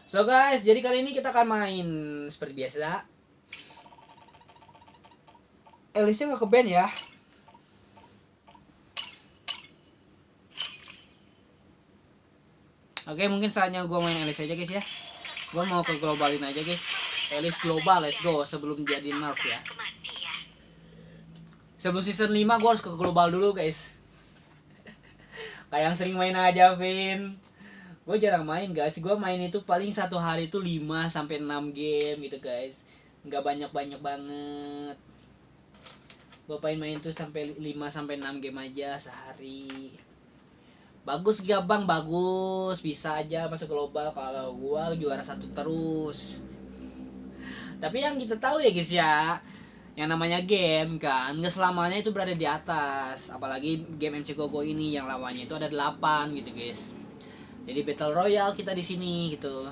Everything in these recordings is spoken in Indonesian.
So guys, jadi kali ini kita akan main seperti biasa. Elisnya nggak ke band ya. Oke, mungkin saatnya gue main Elis aja guys ya. Gue mau ke globalin aja guys. Elis global, let's go sebelum jadi nerf ya. Sebelum season 5 gue harus ke global dulu guys. Kayak yang sering main aja Vin. Gue jarang main guys. Gue main itu paling satu hari itu 5 sampai 6 game gitu guys. Nggak banyak-banyak banget. Gue pengen main tuh sampai 5 sampai 6 game aja sehari. Bagus gak bang? Bagus, bisa aja masuk global kalau gua juara 1 terus. Tapi yang kita tahu ya guys ya, yang namanya game kan nggak selamanya itu berada di atas. Apalagi game MC GoGo ini yang lawannya itu ada 8 gitu guys. Jadi battle royale kita di sini gitu.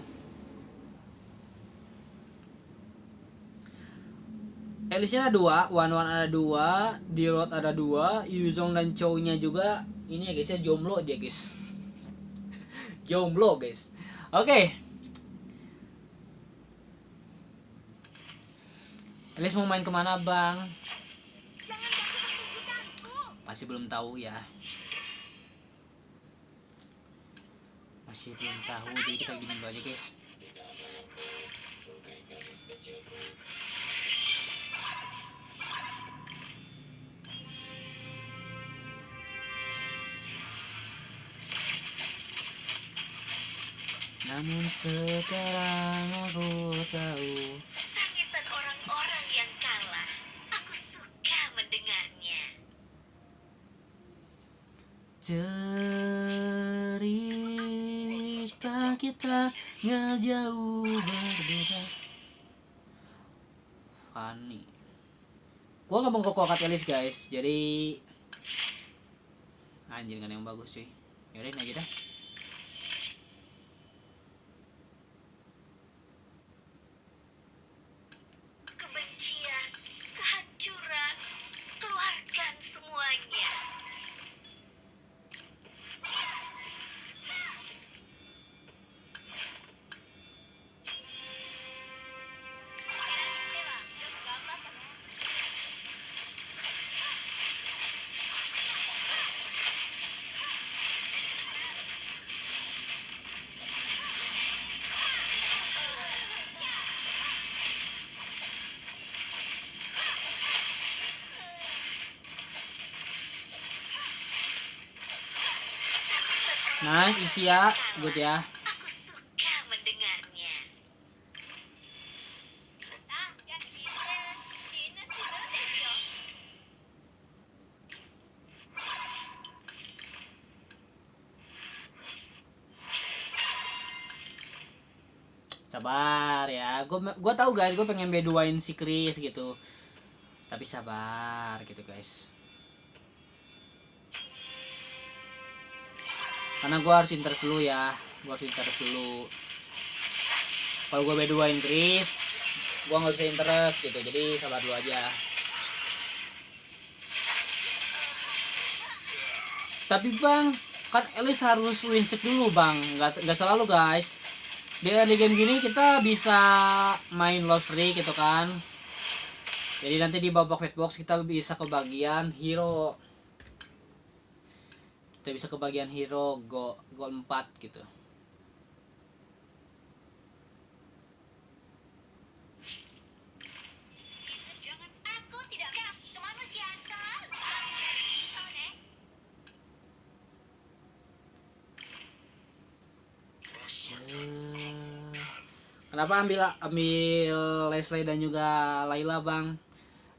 Elisnya ada 2, One ada 2, D-Road ada 2, Yuzong dan Chow-nya juga ini ya guys ya, jomblo dia guys. Jomblo guys. Oke. Elis mau main kemana bang? Masih belum tahu ya. Masih belum tahu, jadi kita gini dulu aja guys. Namun sekarang aku tahu tangisan orang-orang yang kalah. Aku suka mendengarnya. cerita kita nggak jauh berbeda. Funny. Gua nggak mau kokat Elis guys, jadi anjir gak ada yang bagus sih. Yaudah ini aja dah. Kebencian, kehancuran, keluarkan semuanya. Nah, isi ya, good ya. Aku suka mendengarnya. Sabar ya, gue tahu guys, gue pengen B2-in si Chris gitu, tapi sabar gitu guys, karena gue harus interest dulu ya, gue harus interest dulu. Kalau gue B2-in Chris, gue nggak bisa interest gitu, jadi sabar dulu aja. Tapi bang, kan Elis harus win streak dulu bang, nggak selalu guys. Di early game gini kita bisa main low streak gitu kan. Jadi nanti di babak fatbox kita bisa kebagian hero. Kita bisa kebagian hero gol 4 gitu. Aku tidak kemanusiaan Kenapa ambil Leslie dan juga Layla bang?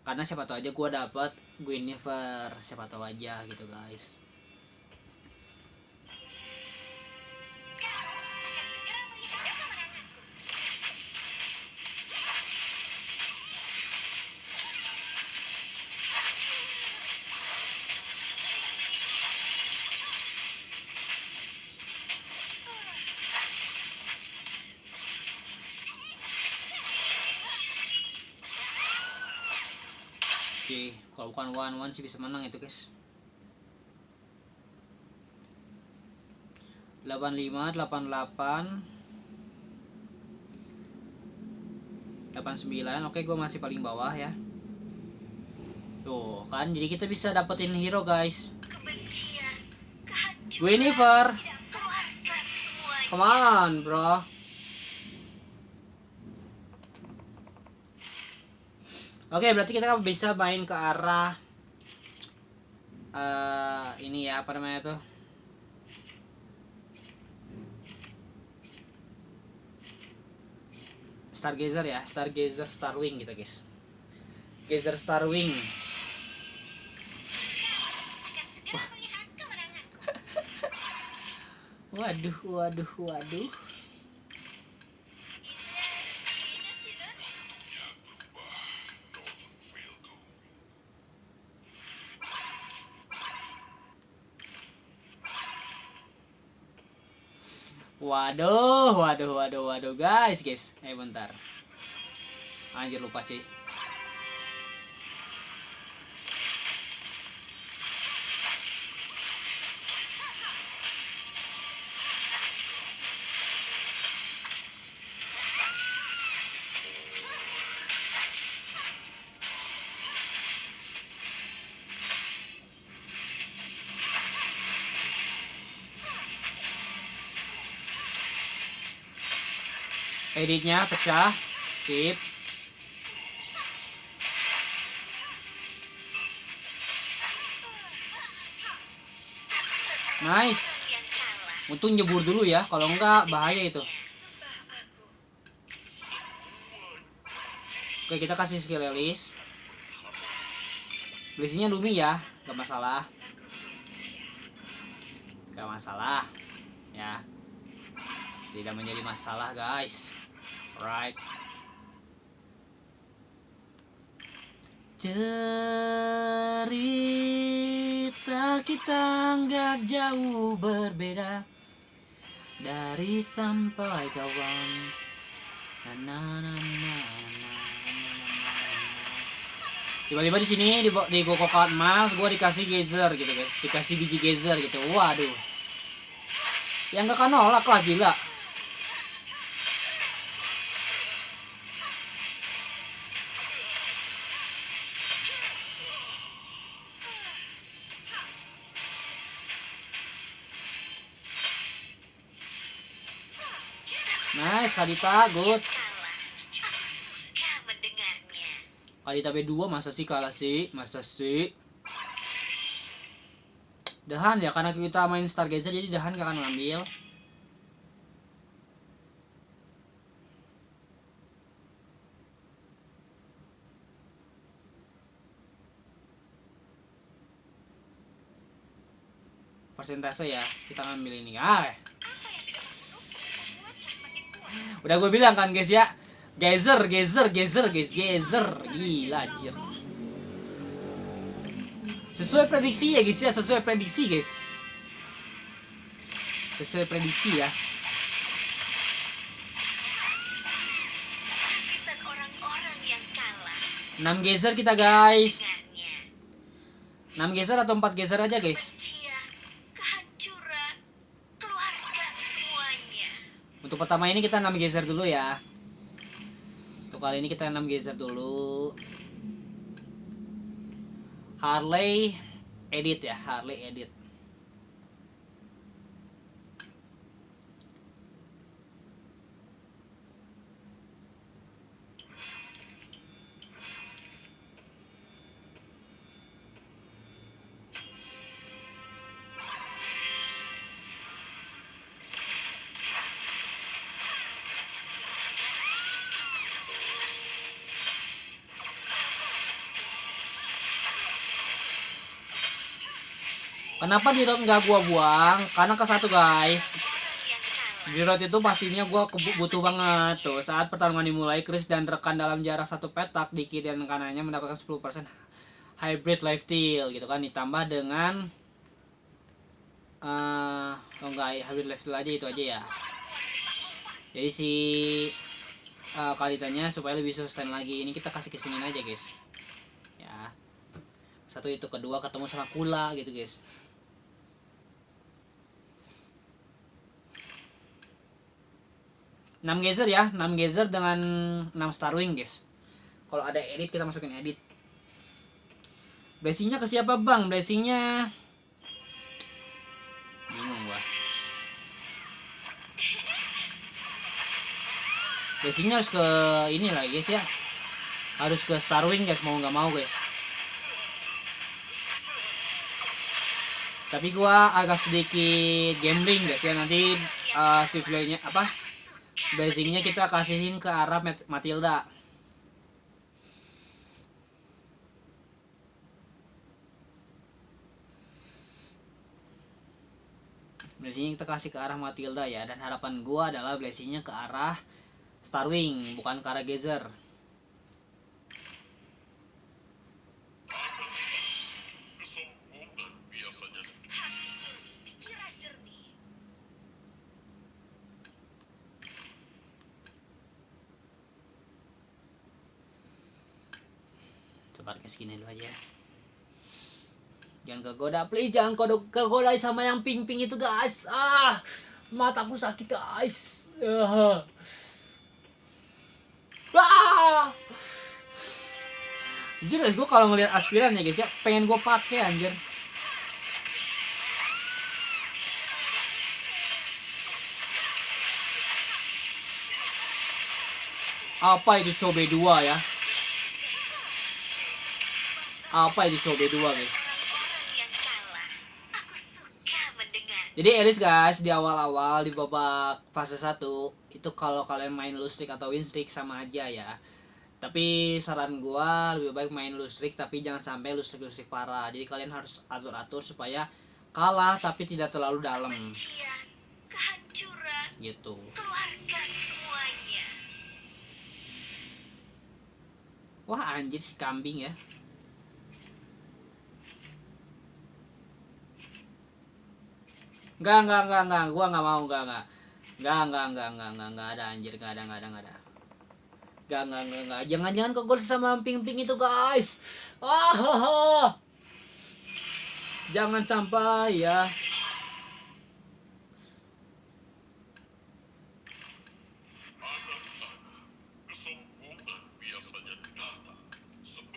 Karena siapa tahu aja gue dapet Guinevere, siapa tahu aja gitu guys. Oke, kalau bukan 1-1 sih bisa menang itu guys. 85, 88, 89. Oke, gue masih paling bawah ya. Tuh kan, jadi kita bisa dapetin hero guys. Kebencian, kehancuran, Guinevere, keluarkan semuanya. come on bro. Oke, berarti kita bisa main ke arah ini ya, apa namanya tuh, Stargazer ya, Stargazer Starwing gitu guys. Gazer Starwing. Akan segera melihat kemenanganku. Waduh, waduh, waduh. Ini sih, Dut. Waduh, waduh, waduh, waduh, guys. Bentar. Anjir, lupa cuy. Editnya pecah. Sip. Nice. Yang kalah. Untung jebur dulu ya, kalau enggak bahaya itu. Oke, kita kasih skill Elis. Blessingnya Lumi ya, gak masalah. Gak masalah. Ya. Tidak menjadi masalah, guys. Right. Cerita kita nggak jauh berbeda dari sampai kawan. Na, na, na, na, na, na, na. Tiba-tiba di sini di Gokokan Emas gue dikasih geyser gitu guys, dikasih biji geyser gitu. Waduh, yang nggak kan nolak lah, gila. Nice, Kadita, good. Kalah. Aku suka mendengarnya. Kadita B2 masa sih kalah sih? Masa sih? Dahan ya, karena kita main Stargazer jadi Dahan gak akan ngambil. Persentase ya, kita ngambil ini. Udah gue bilang kan guys ya, Geyser guys, Geyser. Gila anjir. Sesuai prediksi ya guys ya, sesuai prediksi guys. Sesuai prediksi ya. Lapisan orang-orang yang kalah. 6 Geyser kita guys. Dengarnya. 6 Geyser atau 4 Geyser aja guys. Kebencian, kehancuran, keluarkan semuanya. Untuk pertama ini kita 6 Geyser dulu ya. Untuk kali ini kita 6 Geyser dulu. Harley edit ya, Harley edit. Kenapa di road nggak gua buang? Karena ke satu guys. Orang yang kalah. Di road itu pastinya gua butuh banget tuh. Saat pertarungan dimulai, Chris dan rekan dalam jarak satu petak di kiri dan kanannya mendapatkan 10% hybrid life steal gitu kan, ditambah dengan oh enggak, hybrid life steal aja itu aja ya. Jadi si kalitanya supaya lebih sustain lagi. Ini kita kasih kesini aja guys. Ya. Satu itu, kedua ketemu sama Kula gitu guys. 6 geyser ya, 6 geyser dengan 6 Starwing guys. Kalau ada edit kita masukin edit. Blessingnya ke siapa bang? Blessingnya bingung gua. Blessingnya harus ke ini lah guys ya. Harus ke Starwing guys, mau nggak mau guys. Tapi gua agak sedikit gambling guys ya, nanti si playnya apa? Blessingnya kita kasihin ke arah Matilda. Blessingnya kita kasih ke arah Matilda ya, dan harapan gua adalah blessingnya ke arah Starwing, bukan ke arah Geyser. Pikiran jernih. Coba pakai skin dulu aja. Jangan kegoda, please jangan kegoda sama yang pink-pink itu guys. Mataku sakit guys. Jujur guys, gue kalau ngeliat aspiran ya guys ya, pengen gue pakai anjir. Apa itu cobe 2 ya? Apa itu cobe 2 guys? Jadi Elis guys, di awal-awal di babak fase 1 itu kalau kalian main loose streak atau win streak sama aja ya. Tapi saran gua lebih baik main loose streak tapi jangan sampai loose streak parah. Jadi kalian harus atur-atur supaya kalah tapi tidak terlalu dalam. Kehancuran. Gitu. Keluarkan semuanya. Wah anjir si kambing ya. Enggak, gua nggak mau, enggak ada anjir, enggak ada. Enggak. Jangan kegol sama ping-ping itu, guys. Jangan sampai ya.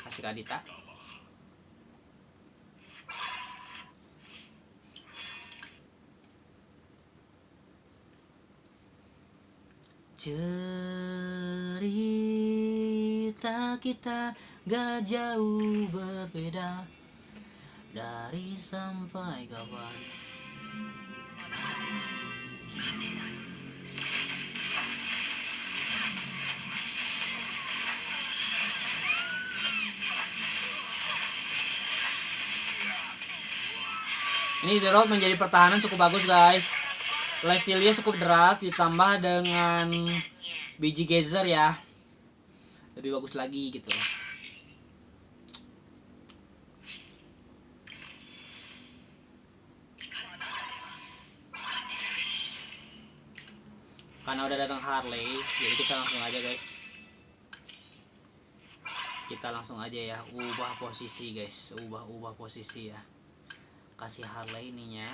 Kasih Kadita. Cerita kita gak jauh berbeda dari sampai kapan. Ini The Road menjadi pertahanan cukup bagus guys. Life steal-nya cukup deras ditambah dengan biji geyser ya, lebih bagus lagi gitu. Karena udah datang Harley, jadi kita langsung aja guys. Kita langsung aja ya, ubah posisi guys, ubah posisi ya. Kasih Harley ininya,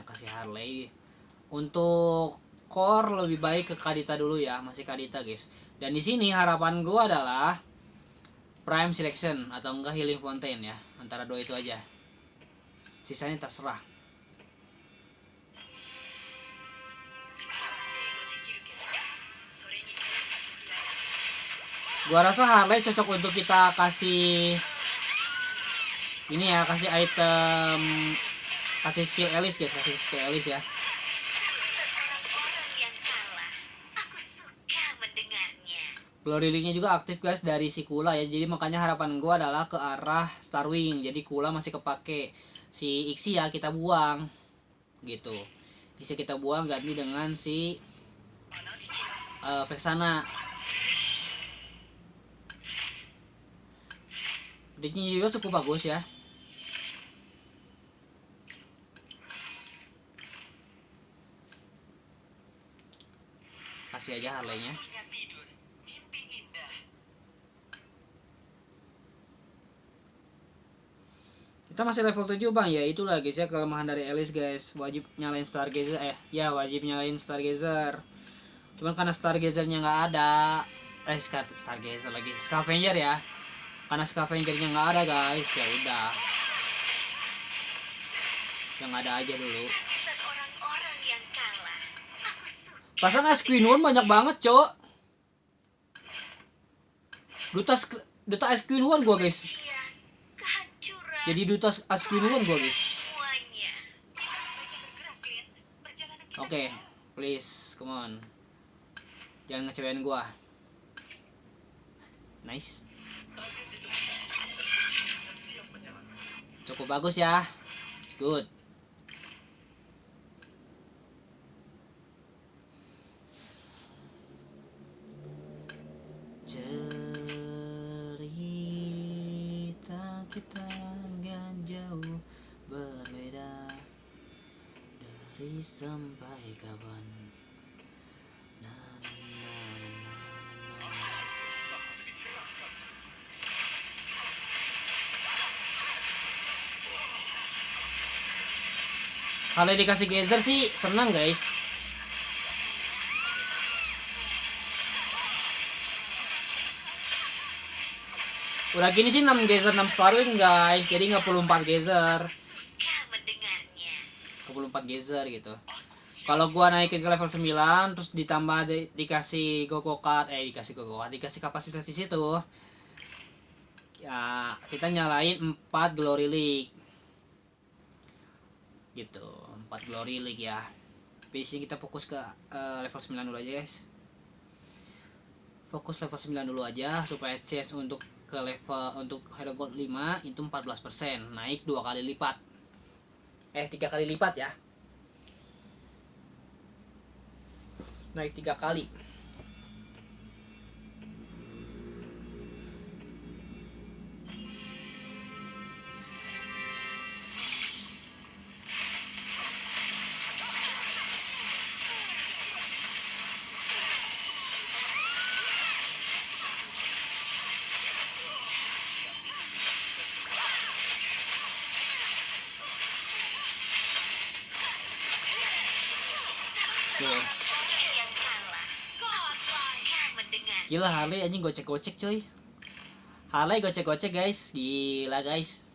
kasih Harley. Untuk core lebih baik ke Kadita dulu ya, masih Kadita guys. Dan di sini harapan gua adalah Prime Selection atau enggak Healing Fountain ya, antara dua itu aja. Sisanya terserah. Gua rasa Harley cocok untuk kita kasih ini ya, kasih item, kasih skill Elis guys, kasih skill Elis ya. Glory Link-nya juga aktif guys dari si Kula ya. Jadi makanya harapan gua adalah ke arah Starwing. Jadi Kula masih kepake. Si Ixi ya kita buang. Gitu. Ixi kita buang ganti dengan si Vexana. Decknya juga cukup bagus ya. Kasih aja Harley-nya. Kita masih level 7 bang, ya itulah guys ya kelemahan dari Elis guys. Wajib nyalain Stargazer, wajib nyalain Stargazer. Cuman karena Stargazer-nya nggak ada, Stargazer lagi, Scavenger ya. Karena Scavenger-nya nggak ada guys, ya udah. Yang ada aja dulu. Dan orang-orang yang kalah. Aku suka. Pasan Ice Queen One banyak banget, Cok. Duta Ice Queen One gua guys. Kebencian, kehancuran. Jadi duta Ice Queen One gua guys. Semuanya. Bergerak, Clint. Perjalanan kita Oke, please, come on. Jangan ngecewain gua. Nice. Cukup bagus ya. It's good. Cerita kita gak jauh berbeda dari sampai kapan. Na, na, na, na, na, na. Kalau dikasih geyser sih senang guys. Udah gini sih 6 geyser 6 Starwing guys. Jadi nggak perlu 4 geyser. suka mendengarnya. Nggak perlu 4 geyser gitu. Kalau gua naikin ke level 9 terus ditambah dikasih dikasih kapasitas di situ. Ya, kita nyalain 4 Glory League. Gitu, 4 Glory League ya. Tapi sini kita fokus ke level 9 dulu aja guys. Fokus level 9 dulu aja supaya chance untuk ke level untuk Hero Gold 5 itu 14%, naik 2 kali lipat. 3 kali lipat ya. Naik 3 kali. Tuh. Yang kalah. Suka mendengar. Gila Harley anjing gocek-gocek coy. Harley gocek-gocek guys. Gila guys.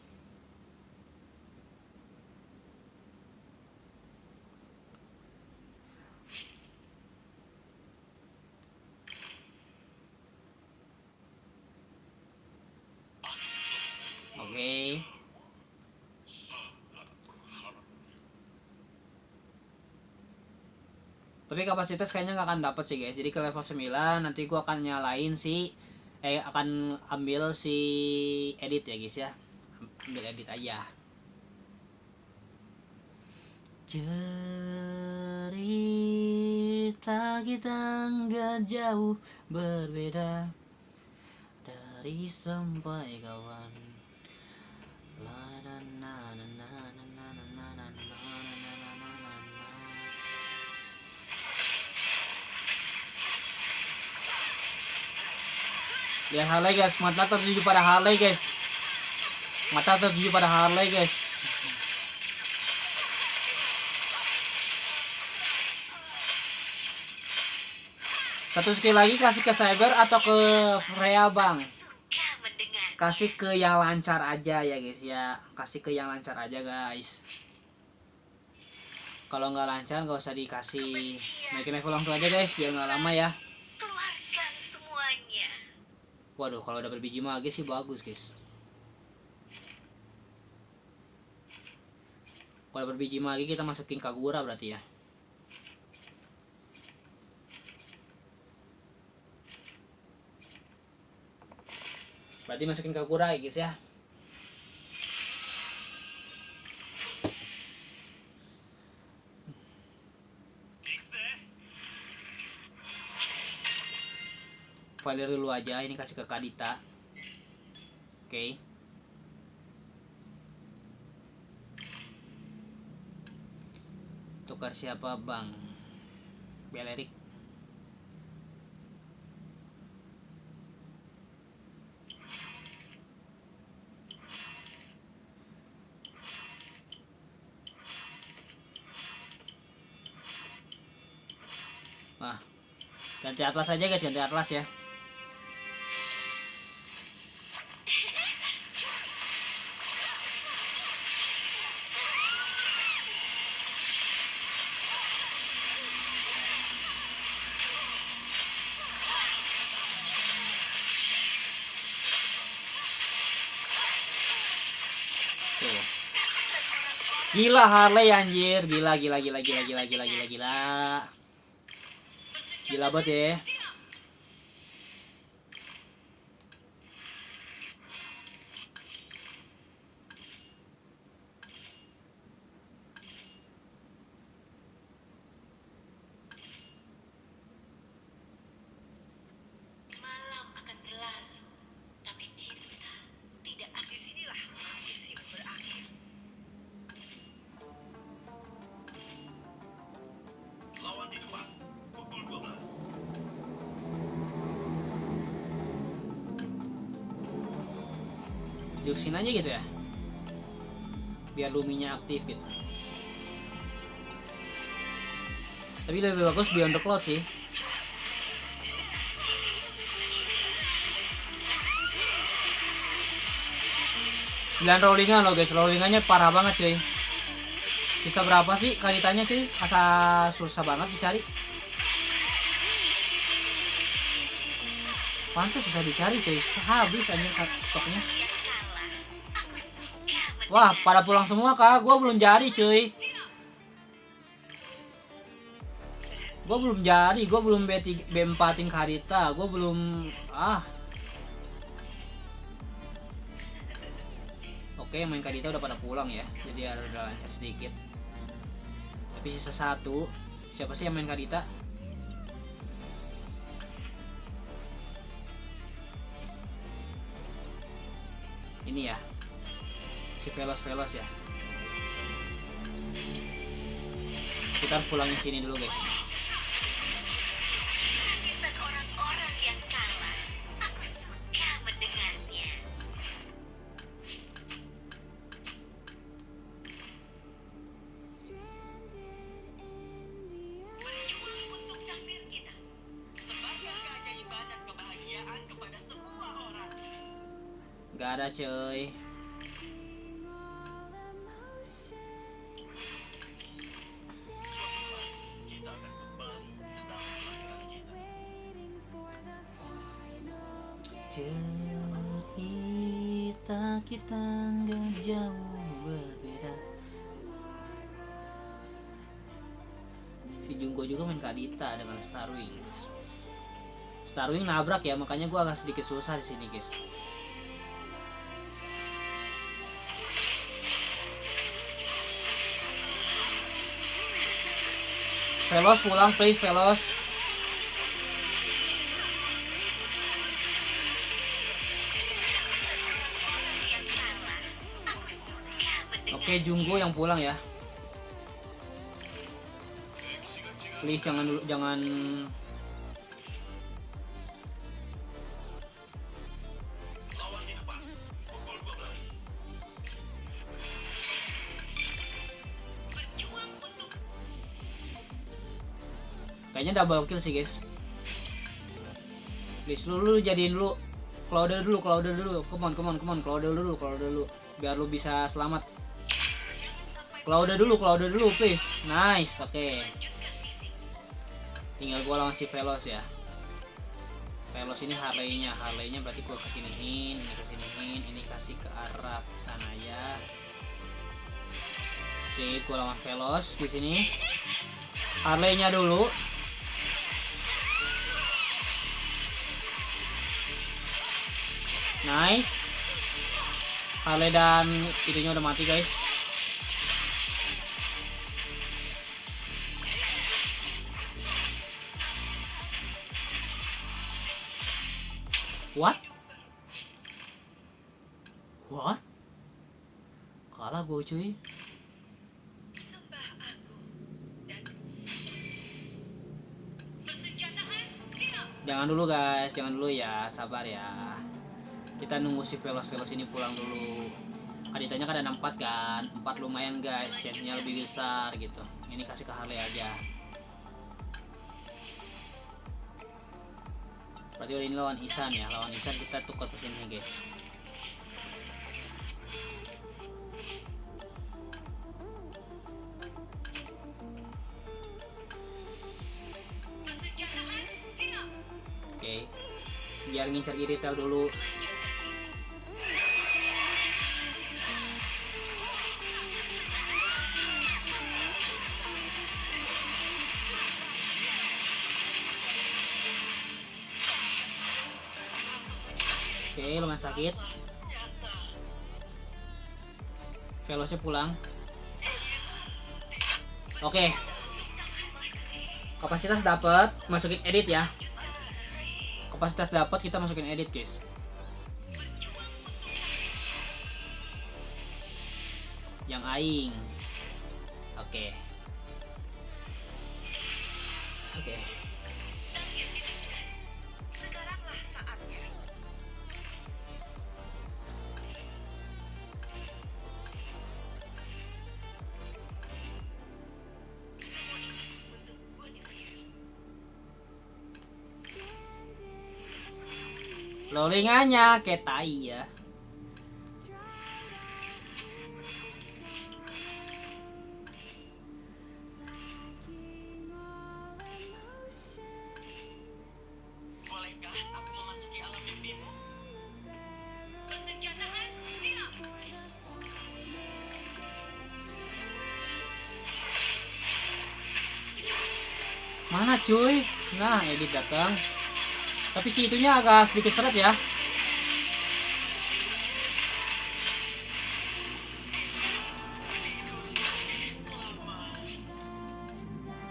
Oke. Tapi kapasitas kayaknya nggak akan dapet sih guys. Jadi ke level 9 nanti gua akan nyalain akan ambil si edit ya guys ya. Ambil edit aja. Cerita kita nggak jauh berbeda dari sampai kawan. La, na, na, na, na, na, na, na, na, na, na, na, na, na, na. Lihat Harley guys, mata tertuju pada Harley guys. Mata tertuju pada Harley guys. Satu skill lagi kasih ke Cyber atau ke Freya bang. Suka mendengar. Kasih ke yang lancar aja ya guys ya. Kasih ke yang lancar aja guys. Kalau nggak lancar nggak usah dikasih. Naikin level langsung aja guys biar nggak lama ya. Keluarkan semuanya. Waduh kalau udah berbiji magis sih bagus guys. Kalau berbiji magis kita masukin Kagura berarti ya. Berarti masukin Kagura ya guys ya. Valir dulu aja, ini kasih ke Kadita. Oke. Tukar siapa bang? Belerik. Nah, Ganti atlas aja guys, ganti atlas ya. Tuh. Gila Harley anjir, gila. Gila banget ya. Malam akan berlalu, tapi cinta tidak. Disinilah musim berakhir. Lawan di depan, pukul 12. Juksin aja gitu ya. Biar luminya aktif gitu. Tapi lebih bagus Beyond the Cloud sih. Sembilan rollingan loh guys, rollingannya parah banget cuy. Sisa berapa sih kalitanya cuy? Asa susah banget dicari. Pantas susah dicari cuy, habis anjing stoknya. Wah, pada pulang semua kak, gue belum jadi cuy. Gue belum jadi, gue belum B4-in Karita, gue belum Oke, yang main Karita udah pada pulang ya, jadi ada lancar sedikit. Tapi sisa satu, siapa sih yang main Karita? Ini ya, si Velos ya. Kita harus pulangin sini dulu guys. Kisah orang-orang yang kalah. Aku suka mendengarnya. Berjuang untuk takdir kita. Sebarkan keajaiban dan kebahagiaan kepada semua orang. Gak ada cuy. Kita akan kembali ke tahun kelahiran kita. Cerita kita gak jauh berbeda. Si Jungko juga main Kadita dengan Starwing. Starwing nabrak ya, makanya gua agak sedikit susah di sini guys. Velos pulang please, Velos. Oke, Jungko yang pulang ya. Please jangan dulu, jangan. Lawan di depan, pukul 12. Berjuang untuk Kayaknya double kill sih guys. Please lu jadiin dulu Clouder dulu. Come on, Clouder dulu biar lu bisa selamat. Clouder dulu please. Nice, oke. melanjutkan misi. Tinggal gua lawan si Velos ya. Velos ini Harley-nya berarti gua kesiniin, ini kasih ke arah sana ya. Sip, gua lawan Velos di sini. Harley-nya dulu. Nice. Harley dan itunya udah mati guys. What? Kalah gue cuy. Sembah aku dan bersenjatakan siap. Jangan dulu guys, jangan dulu ya, sabar ya. Kita nunggu si Velos ini pulang dulu. Kaditanya kan ada 4 kan, 4 lumayan guys, chance-nya lebih besar gitu. Ini kasih ke Harley aja. Berarti ini lawan Isan ya. Lawan Isan kita tukar mesinnya guys. Oke. Biar ngincer Iritel dulu. Oke, lumayan sakit. Velosnya pulang. Oke. Kapasitas dapat, masukin edit ya. Kapasitas dapat, kita masukin edit, guys. Yang aing. Oke. Oke. Sekaranglah saatnya. Semua ini untuk Guinevere. Loadingannya kayak tai ya. Bolehkah aku memasuki alam mimpimu? Persenjataan siap. Mana cuy? Nah, edit datang. Tapi si itunya agak sedikit seret ya.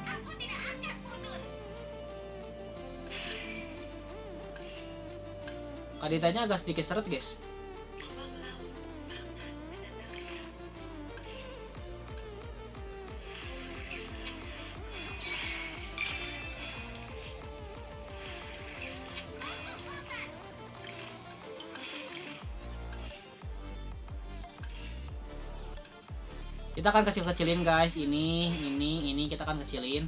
Aku tidak akan mundur. Kaditanya agak sedikit seret, guys. Kita akan kecilin guys, ini kita akan kecilin.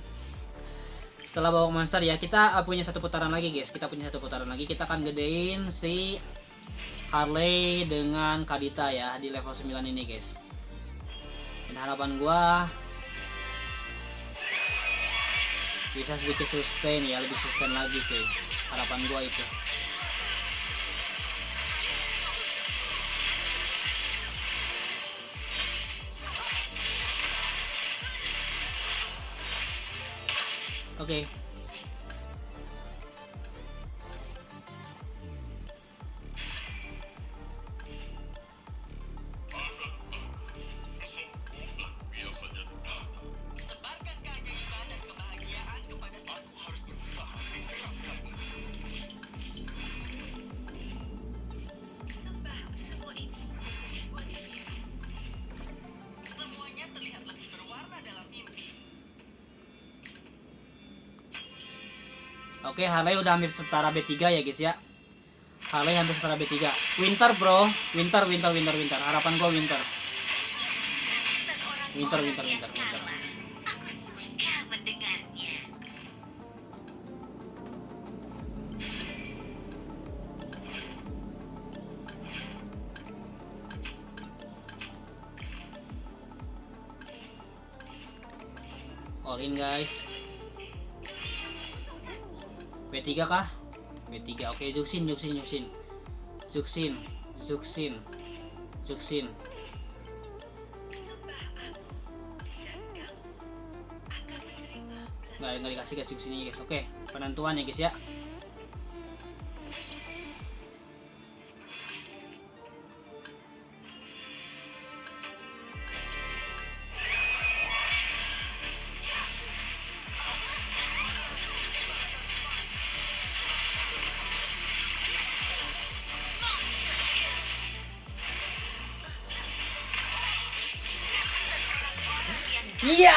Setelah bawa monster ya, kita punya satu putaran lagi guys. Kita akan gedein si Harley dengan Kadita ya di level 9 ini guys. Dan harapan gua bisa sedikit sustain ya, lebih sustain lagi tuh. Harapan gua itu. Oke. Biasanya datang. Sebarkan keajaiban dan kebahagiaan kepada Aku harus berusaha meningkatkanmu. sembah semua ini. Guinevere. Semuanya terlihat lebih berwarna dalam mimpi. Oke, Harley udah hampir setara B3 ya guys ya. Harley hampir setara B3. Winter bro, winter. Harapan gua winter. Winter. Aku suka mendengarnya. All in guys. B3 kah? B3. Oke, Juksin. Nggak dikasih guys Juksinnya guys. Oke, penentuan ya guys ya. Iya.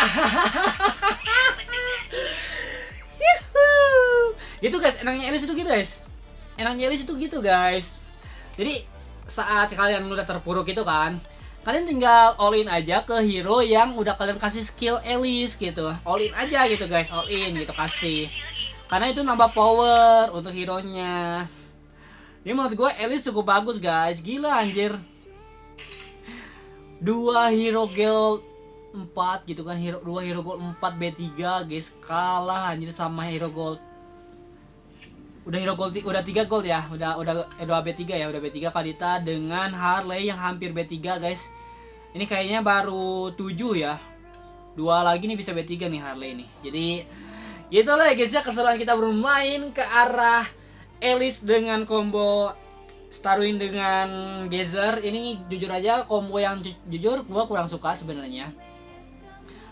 Gitu guys, enaknya Elis itu gitu guys. Jadi saat kalian udah terpuruk itu kan, kalian tinggal all in aja ke hero yang udah kalian kasih skill Elis gitu. All in aja gitu guys, all in gitu kasih. karena itu nambah power untuk hero nya. Ini menurut gue Elise cukup bagus guys, gila anjir. 2 hero gold 4 gitu kan, 2 hero gold 4 B3 guys, kalah anjir sama hero gold. Udah hero gold udah 3 gold ya, udah B3 ya, udah B3 Kadita dengan Harley yang hampir B3 guys. Ini kayaknya baru 7 ya. 2 lagi nih bisa B3 nih Harley nih. Jadi gitulah ya guys ya, keseruan kita bermain ke arah Elise dengan combo Starwing dengan Geyser. Ini jujur aja combo yang jujur gua kurang suka sebenarnya.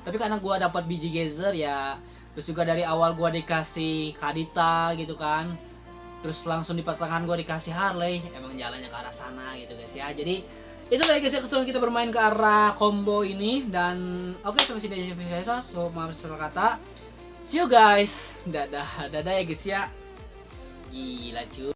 Tapi karena gua dapat biji Geyser ya, terus juga dari awal gua dikasih Kadita gitu kan. Terus langsung di pertengahan gua dikasih Harley, emang jalannya ke arah sana gitu guys ya. Jadi itulah ya guys ya, keseruan kita bermain ke arah combo ini. Dan oke, sampai sini aja so maaf salah kata. See you guys. Dadah ya guys ya. Gila cuy.